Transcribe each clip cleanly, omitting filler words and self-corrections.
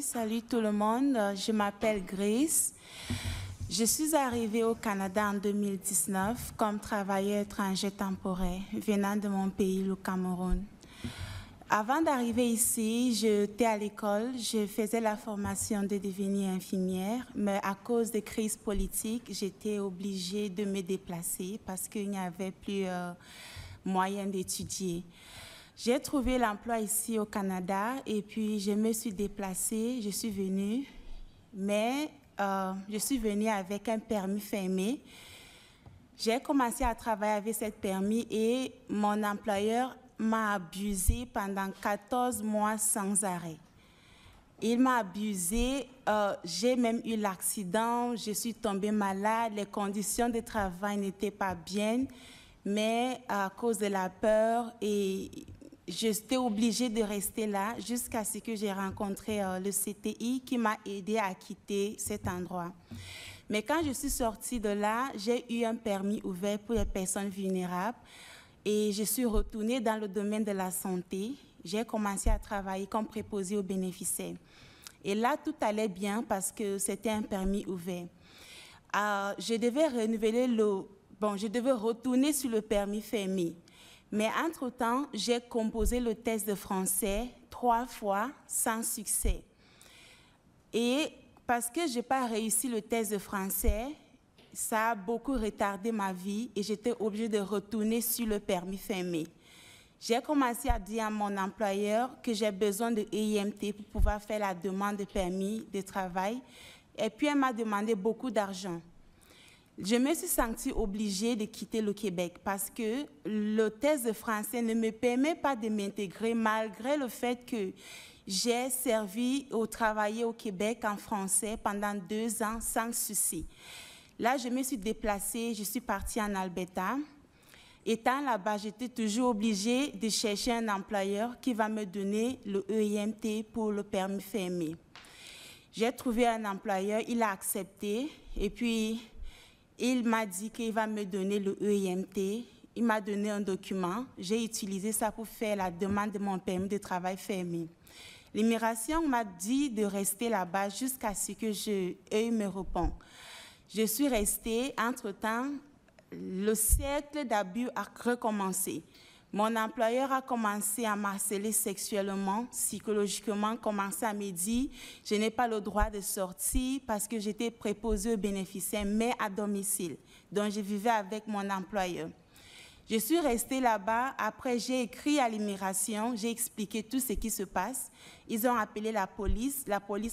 Salut tout le monde, je m'appelle Grace. Je suis arrivée au Canada en 2019 comme travailleur étranger temporaire venant de mon pays, le Cameroun. Avant d'arriver ici, j'étais à l'école, je faisais la formation de devenir infirmière, mais à cause des crises politiques, j'étais obligée de me déplacer parce qu'il n'y avait plus moyen d'étudier. J'ai trouvé l'emploi ici au Canada et puis je me suis déplacée, je suis venue, mais je suis venue avec un permis fermé. J'ai commencé à travailler avec ce permis et mon employeur m'a abusé pendant 14 mois sans arrêt. Il m'a abusé, j'ai même eu l'accident, je suis tombée malade, les conditions de travail n'étaient pas bien, mais à cause de la peur et j'étais obligée de rester là jusqu'à ce que j'ai rencontré le CTI qui m'a aidé à quitter cet endroit. Mais quand je suis sortie de là, j'ai eu un permis ouvert pour les personnes vulnérables et je suis retournée dans le domaine de la santé. J'ai commencé à travailler comme préposée aux bénéficiaires. Et là, tout allait bien parce que c'était un permis ouvert. Je devais renouveler je devais retourner sur le permis fermé. Mais entre-temps, j'ai composé le test de français 3 fois sans succès. Et parce que je n'ai pas réussi le test de français, ça a beaucoup retardé ma vie et j'étais obligée de retourner sur le permis fermé. J'ai commencé à dire à mon employeur que j'ai besoin de EIMT pour pouvoir faire la demande de permis de travail. Et puis, elle m'a demandé beaucoup d'argent. Je me suis sentie obligée de quitter le Québec parce que le test de français ne me permet pas de m'intégrer malgré le fait que j'ai servi ou travaillé au Québec en français pendant 2 ans sans souci. Là, je me suis déplacée, je suis partie en Alberta. Étant là-bas, j'étais toujours obligée de chercher un employeur qui va me donner le EIMT pour le permis fermé. J'ai trouvé un employeur, il a accepté et puis il m'a dit qu'il va me donner le EIMT. Il m'a donné un document. J'ai utilisé ça pour faire la demande de mon permis de travail fermé. L'immigration m'a dit de rester là-bas jusqu'à ce que eux me répondent. Je suis restée. Entre-temps, le cercle d'abus a recommencé. Mon employeur a commencé à m'harceler sexuellement, psychologiquement, commencé à me dire « je n'ai pas le droit de sortir parce que j'étais préposée aux bénéficiaires, mais à domicile ». Donc, je vivais avec mon employeur. Je suis restée là-bas. Après, j'ai écrit à l'immigration, j'ai expliqué tout ce qui se passe. Ils ont appelé la police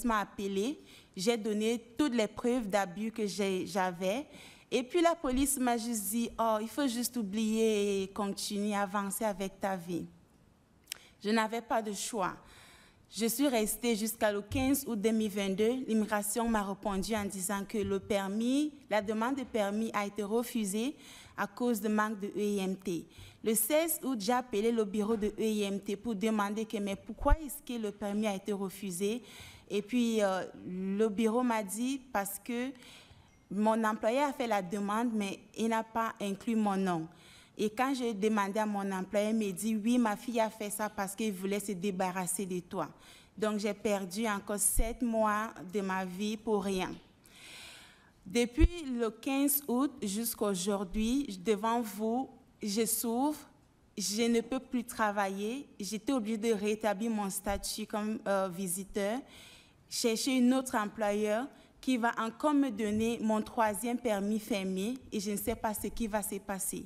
m'a appelée. J'ai donné toutes les preuves d'abus que j'avais. Et puis la police m'a juste dit « oh, il faut juste oublier et continuer à avancer avec ta vie ». Je n'avais pas de choix. Je suis restée jusqu'au 15 août 2022. L'immigration m'a répondu en disant que la demande de permis a été refusée à cause de manque de EIMT. Le 16 août, j'ai appelé le bureau de EIMT pour demander mais pourquoi est-ce que le permis a été refusé? Et puis le bureau m'a dit parce que mon employeur a fait la demande, mais il n'a pas inclus mon nom. Et quand j'ai demandé à mon employeur, il m'a dit « oui, ma fille a fait ça parce qu'il voulait se débarrasser de toi ». Donc, j'ai perdu encore 7 mois de ma vie pour rien. Depuis le 15 août jusqu'à aujourd'hui, devant vous, je souffre, je ne peux plus travailler. J'étais obligée de rétablir mon statut comme visiteur, chercher un autre employeur qui va encore me donner mon 3e permis fermé et je ne sais pas ce qui va se passer.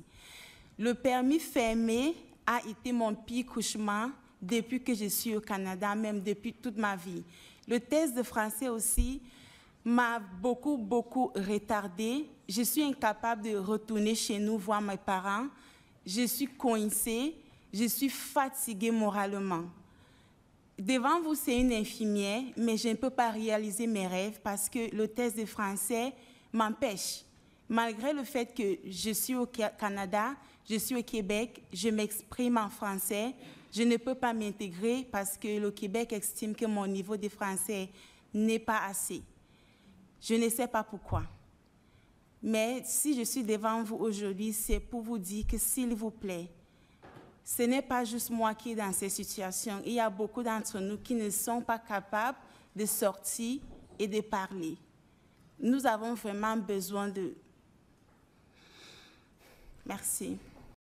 Le permis fermé a été mon pire cauchemar depuis que je suis au Canada, même depuis toute ma vie. Le test de français aussi m'a beaucoup retardée. Je suis incapable de retourner chez nous voir mes parents. Je suis coincée, je suis fatiguée moralement. Devant vous, c'est une infirmière, mais je ne peux pas réaliser mes rêves parce que le test de français m'empêche. Malgré le fait que je suis au Canada, je suis au Québec, je m'exprime en français, je ne peux pas m'intégrer parce que le Québec estime que mon niveau de français n'est pas assez. Je ne sais pas pourquoi. Mais si je suis devant vous aujourd'hui, c'est pour vous dire que s'il vous plaît, ce n'est pas juste moi qui est dans cette situation. Il y a beaucoup d'entre nous qui ne sont pas capables de sortir et de parler. Nous avons vraiment besoin de... Merci.